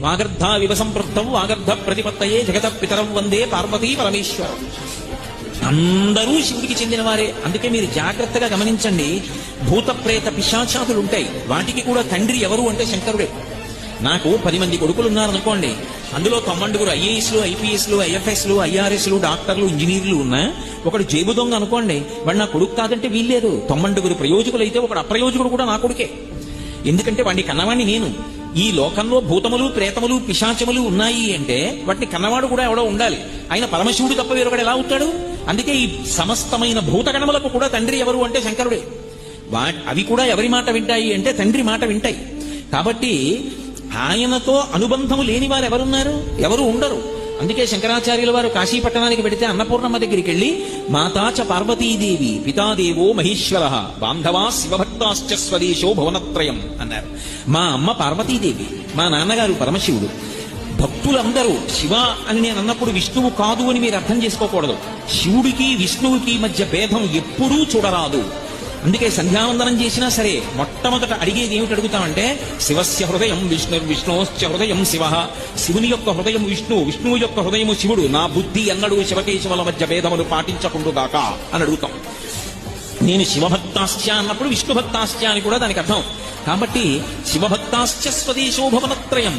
వాగర్ధ వివసంపృద్ధం వాగర్ధ ప్రతిపత్తయే జగత పితరం వందే పార్వతీ పరమేశ్వరం. అందరూ శివుడికి చెందిన వారే. అందుకే మీరు జాగ్రత్తగా గమనించండి, భూత ప్రేత పిశాచాదులు ఉంటాయి, వాటికి కూడా తండ్రి ఎవరు అంటే శంకరుడే. నాకు 10 మంది కొడుకులు ఉన్నారనుకోండి, అందులో 90 ఐఏఎస్లు, ఐపీఎస్లు, ఐఎఫ్ఎస్లు, ఐఆర్ఎస్లు, డాక్టర్లు, ఇంజనీర్లు ఉన్నా ఒకడు జేబు దొంగ అనుకోండి, వాడు నా కొడుకు కాదంటే వీల్లేదు. 90 ప్రయోజకులు అయితే ఒకడు అప్రయోజకుడు కూడా నా కొడుకే. ఎందుకంటే వాడిని కన్నవాణ్ణి నేను. ఈ లోకంలో భూతములు, ప్రేతములు, పిశాచములు ఉన్నాయి అంటే వాటిని కన్నవాడు కూడా ఎవడో ఉండాలి. ఆయన పరమశివుడు తప్ప వేరొకడు ఎలా అవుతాడు? అందుకే ఈ సమస్తమైన భూతగణములకు కూడా తండ్రి ఎవరు అంటే శంకరుడే. అవి కూడా ఎవరి మాట వింటాయి అంటే తండ్రి మాట వింటాయి. కాబట్టి ఆయనతో అనుబంధము లేని వారు ఎవరున్నారు? ఎవరు ఉండరు. అందుకే శంకరాచార్యుల వారు కాశీపట్టణానికి వెడితే అన్నపూర్ణమ్మ దగ్గరికి వెళ్లి మాతాచ పార్వతీదేవి పితాదేవో మహేశ్వర బాంధవా శివభక్తాశ్చ స్వదేశో భువనత్రయం అన్నారు. మా అమ్మ పార్వతీదేవి, మా నాన్నగారు పరమశివుడు. భక్తులందరూ శివ అని నేను అన్నప్పుడు విష్ణువు కాదు అని మీరు అర్థం చేసుకోకూడదు. శివుడికి విష్ణువుకి మధ్య భేదం ఎప్పుడూ చూడరాదు. అందుకే సంధ్యావందనం చేసినా సరే మొట్టమొదట అడిగేది ఏమిటి అడుగుతామంటే శివస్య హృదయం విష్ణోశ్చ హృదయం శివ. శివుని యొక్క హృదయం విష్ణువు, విష్ణువు యొక్క హృదయము శివుడు. నా బుద్ధి ఎన్నడూ శివకేశవుల మధ్య భేదములు పాటించకుండుగాక అని అడుగుతాం. నేను శివభక్తాశ్చ అన్నప్పుడు విష్ణుభక్తాశ్చ అని కూడా దానికి అర్థం. కాబట్టి శివభక్తాశ్చ స్వదేశో భువనత్రయం.